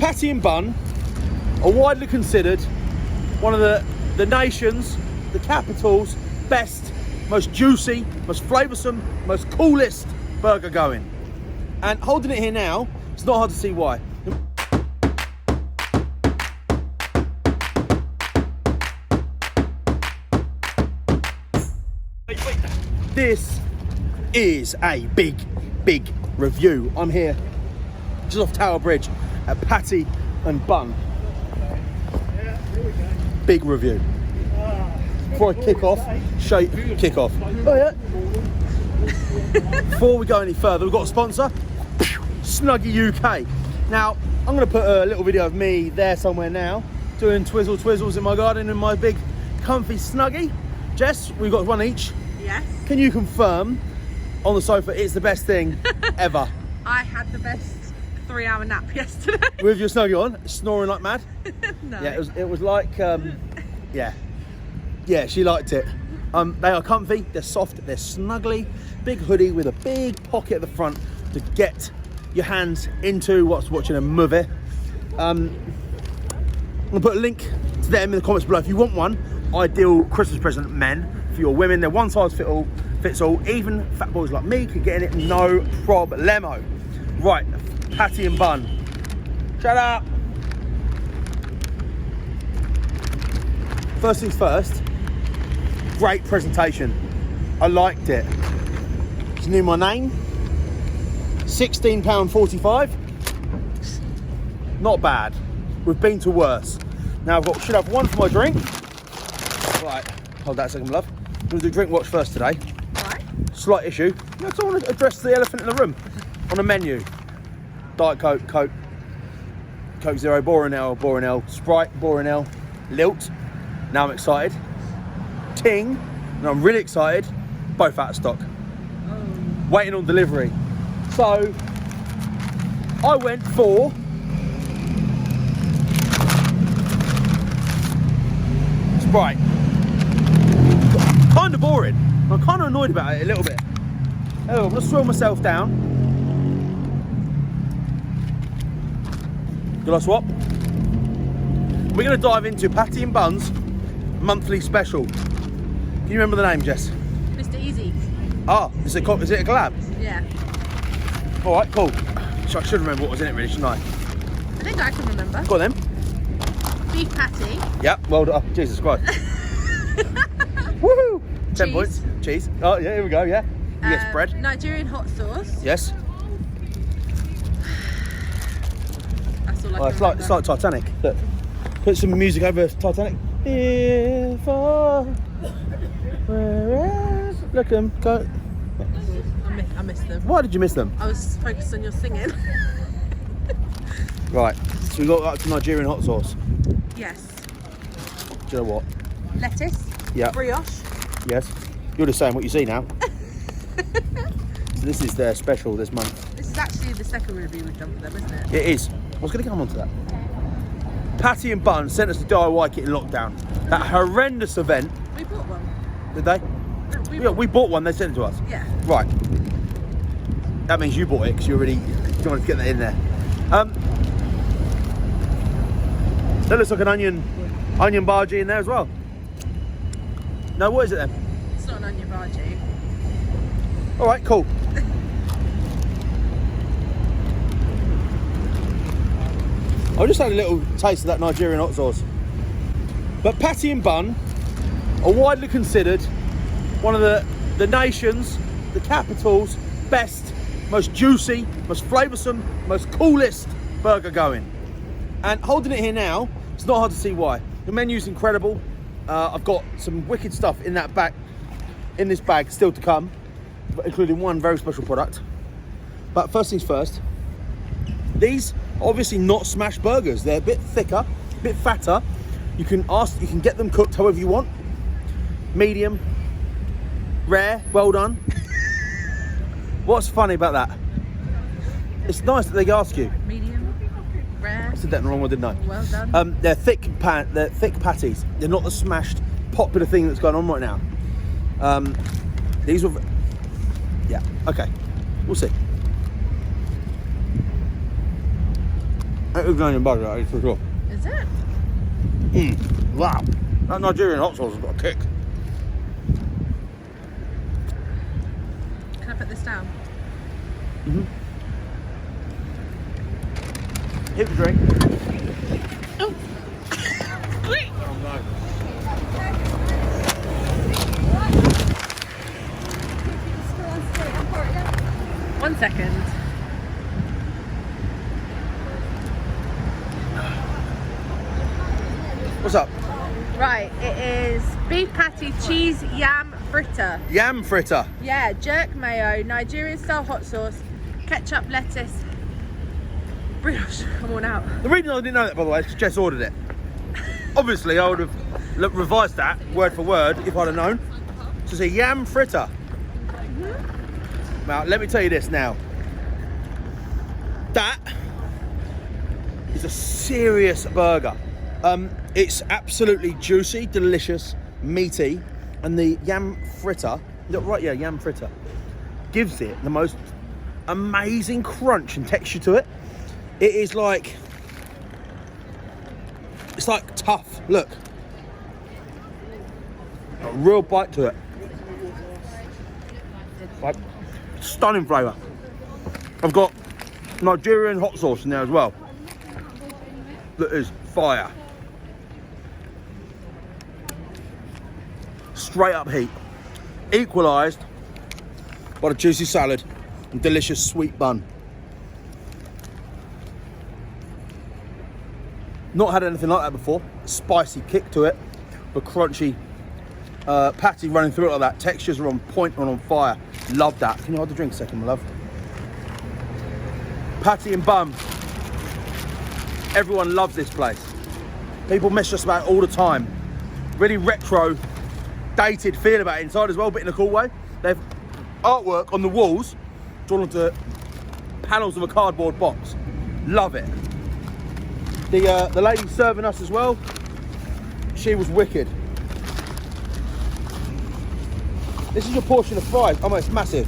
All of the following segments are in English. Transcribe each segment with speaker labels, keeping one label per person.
Speaker 1: Patty&Bun are widely considered one of the nation's, the capital's best, most juicy, most flavoursome, most coolest burger going. And holding it here now, it's not hard to see why. This is a big review. I'm here just off Tower Bridge at Patty&Bun. Big review. Before I kick off, kick off. Oh yeah. Before we go any further, we've got a sponsor, Snuggie UK. Now, I'm going to put a little video of me there somewhere now, doing twizzles in my garden in my big comfy Snuggie. Jess, we've got one each.
Speaker 2: Yes.
Speaker 1: Can you confirm on the sofa it's the best thing ever?
Speaker 2: I had the best 3-hour nap yesterday.
Speaker 1: With your Snuggie on, snoring like mad?
Speaker 2: No.
Speaker 1: Yeah, it was like, yeah, she liked it. They are comfy, they're soft, they're snuggly. Big hoodie with a big pocket at the front to get your hands into what's watching a movie. I'm gonna put a link to them in the comments below if you want one. Ideal Christmas present, men. For your women, they're one size fits all. Even fat boys like me can get in it, no problemo. Right, Patty&Bun. Shut up. First things first, great presentation. I liked it. Just knew my name. £16.45. Not bad. We've been to worse. Now should have one for my drink. Right, hold that a second, love. We'll do drink watch first today.
Speaker 2: Right.
Speaker 1: Slight issue. I want to address the elephant in the room. On the menu, Diet Coke, Coke Zero, Boring L, Sprite, Boring L, Lilt. Now I'm excited. Ting, and I'm really excited. Both out of stock. Waiting on delivery. So I went for Sprite. Kind of boring. I'm kind of annoyed about it a little bit. Oh, I'm gonna slow myself down. Did I swap? We're gonna dive into Patty&Bun's monthly special. Can you remember the name, Jess?
Speaker 2: Mr. Easy.
Speaker 1: Ah, is it a collab?
Speaker 2: Yeah.
Speaker 1: All right, cool. So I should remember what was in it, really, shouldn't I?
Speaker 2: I think I can remember.
Speaker 1: Go on then.
Speaker 2: Beef patty.
Speaker 1: Yeah, well done. Oh, Jesus Christ. Woohoo! 10
Speaker 2: Cheese.
Speaker 1: points. Cheese. Oh, yeah, here we go, yeah. Yes, bread.
Speaker 2: Nigerian hot sauce.
Speaker 1: Yes.
Speaker 2: That's all I
Speaker 1: Oh,
Speaker 2: can remember.
Speaker 1: it's like Titanic. Look. Put some music over Titanic. If I were look 'em go.
Speaker 2: I missed them.
Speaker 1: Why did you miss them?
Speaker 2: I was focused on your singing.
Speaker 1: Right, so we got up to Nigerian hot sauce.
Speaker 2: Yes.
Speaker 1: Do you know what?
Speaker 2: Lettuce.
Speaker 1: Yeah.
Speaker 2: Brioche.
Speaker 1: Yes. You're just saying what you see now. So this is their special this month.
Speaker 2: This is actually the second review we've done for them, isn't it?
Speaker 1: It is. I was going to come on to that. Patty&Bun sent us the DIY kit in lockdown. That horrendous event.
Speaker 2: We bought one.
Speaker 1: Did they?
Speaker 2: No,
Speaker 1: Yeah, we bought one. They sent it to us.
Speaker 2: Yeah.
Speaker 1: Right. That means you bought it because you wanted to get that in there. That looks like an onion bhaji in there as well. No, what is it then?
Speaker 2: It's not an onion bhaji.
Speaker 1: All right, cool. I just had a little taste of that Nigerian hot sauce. But Patty&Bun are widely considered one of the nation's, the capital's best, most juicy, most flavoursome, most coolest burger going. And holding it here now, it's not hard to see why. The menu's incredible. I've got some wicked stuff in this bag still to come, including one very special product. But first things first, these are obviously not smash burgers. They're a bit thicker, a bit fatter. You can get them cooked however you want. Medium, rare, well done. What's funny about that? It's nice that they ask you.
Speaker 2: Medium, rare.
Speaker 1: I said that in the wrong one, didn't I?
Speaker 2: Well done.
Speaker 1: They're thick patties. They're not the smashed popular thing that's going on right now. These were, yeah, okay, we'll see. It is onion butter, that is for sure.
Speaker 2: Is it?
Speaker 1: Wow. That Nigerian hot sauce has got a kick.
Speaker 2: Can I put this down?
Speaker 1: Hit the drink.
Speaker 2: Oh.
Speaker 1: Oh no.
Speaker 2: 1 second.
Speaker 1: What's up?
Speaker 2: Right, it is beef patty, cheese, yam, fritter.
Speaker 1: Yam fritter.
Speaker 2: Yeah, jerk mayo, Nigerian style hot sauce, ketchup, lettuce, brioche. I'm all out.
Speaker 1: The reason I didn't know that, by the way, is because Jess ordered it. Obviously, I would have revised that word for word if I'd have known. So it's a yam fritter. Now, let me tell you this now. That is a serious burger. It's absolutely juicy, delicious, meaty, and the yam fritter, right? Yeah, yam fritter gives it the most amazing crunch and texture to it. It is like, it's like tough. Look, a real bite to it. Like, stunning flavour. I've got Nigerian hot sauce in there as well. That is fire. Straight up heat. Equalised by the juicy salad and delicious sweet bun. Not had anything like that before. Spicy kick to it, but crunchy patty running through it like that. Textures are on point and on fire. Love that. Can you hold the drink a second, my love? Patty&Bun. Everyone loves this place. People mess us about all the time. Really retro, dated feel about it inside as well, but in a cool way. They've artwork on the walls drawn onto panels of a cardboard box. Love it. The lady serving us as well, she was wicked. This is your portion of fries. Oh, it's massive.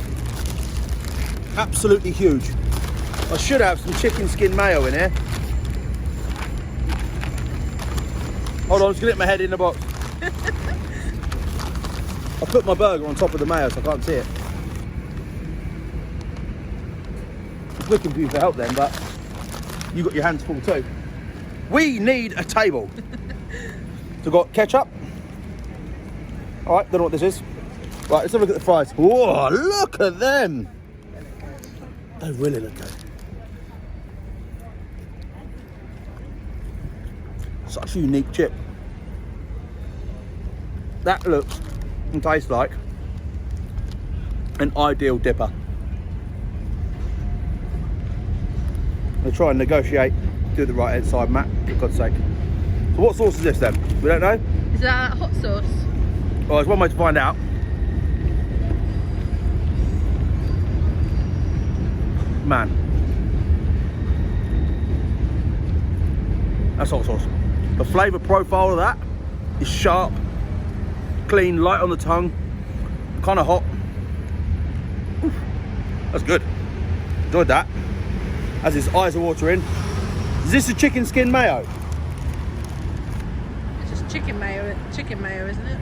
Speaker 1: Absolutely huge. I should have some chicken skin mayo in here. Hold on, I'm just gonna get my head in the box. I put my burger on top of the mayo so I can't see it. I was looking for you for help then, but you got your hands full too. We need a table. So we've got ketchup. All right, don't know what this is. Right, let's have a look at the fries. Whoa, look at them. They really look good. Such a unique chip. That looks and tastes like an ideal dipper. I'm gonna try and negotiate, do the right hand side, Matt, for God's sake. So what sauce is this then? We don't know?
Speaker 2: Is that hot sauce?
Speaker 1: Well, there's one way to find out. Man. That's hot sauce. The flavour profile of that is sharp, clean, light on the tongue, kind of hot. Oof, that's good. Enjoyed that. As his eyes are watering. Is this a chicken skin mayo?
Speaker 2: It's just chicken mayo, isn't it?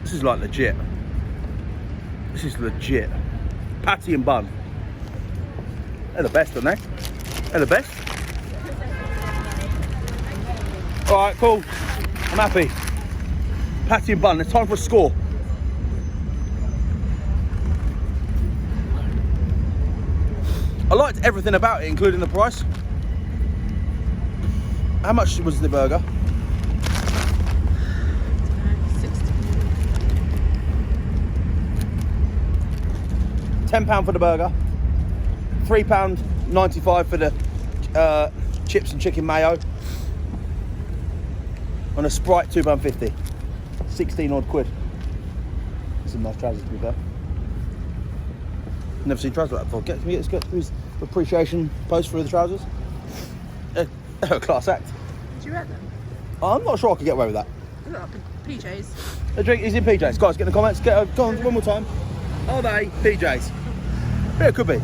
Speaker 1: This is like legit. This is legit. Patty&Bun. They're the best, aren't they? They're the best. All right, cool. I'm happy. Patty&Bun. It's time for a score. I liked everything about it, including the price. How much was the burger? £10 for the burger, £3.95 for the chips and chicken mayo, and a Sprite £2.50, 16 odd quid. Some nice trousers to be fair. Never seen trousers like that before. Can we get his appreciation post for the trousers? Class act.
Speaker 2: Do you reckon?
Speaker 1: I'm not sure I could get away with that.
Speaker 2: Look up in PJs.
Speaker 1: The drink is in PJs. Guys, get in the comments. Go on one more time. Are they PJs? Yeah, it could be.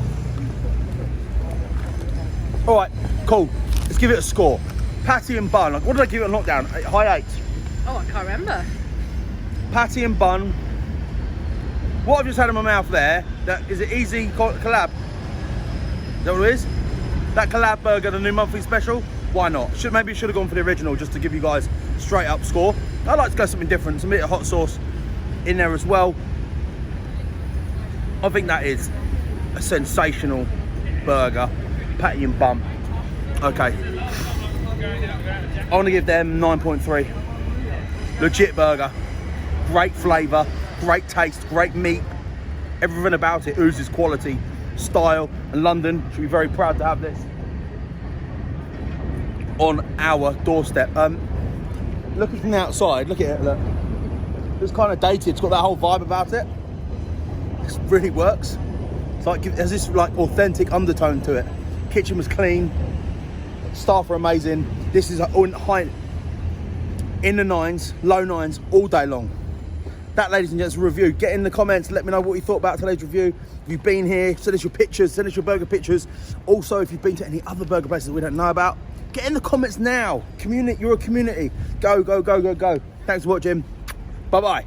Speaker 1: All right, cool. Let's give it a score. Patty and Bun. Like, what did I give it a knockdown? High 8.
Speaker 2: Oh, I can't remember.
Speaker 1: Patty and Bun. What I've just had in my mouth there, that is an easy collab. Is that what it is? That collab burger, the new monthly special? Why not? Maybe should have gone for the original just to give you guys straight up score. I like to go something different, some bit of hot sauce in there as well. I think that is a sensational burger. Patty and Bun. Okay. I want to give them 9.3. Legit burger. Great flavour, great taste, great meat. Everything about it oozes quality, style, and London should be very proud to have this on our doorstep. Looking from the outside, look at it, look. It's kind of dated, it's got that whole vibe about it. It really works. It's like, it has this like authentic undertone to it. Kitchen was clean, staff are amazing. This is in the 9s, low 9s, all day long. That, ladies and gents, is a review. Get in the comments, let me know what you thought about today's review. If you've been here, send us your pictures, send us your burger pictures. Also, if you've been to any other burger places that we don't know about, get in the comments now. Community, you're a community. Go, go, go, go, go. Thanks for watching. Bye-bye.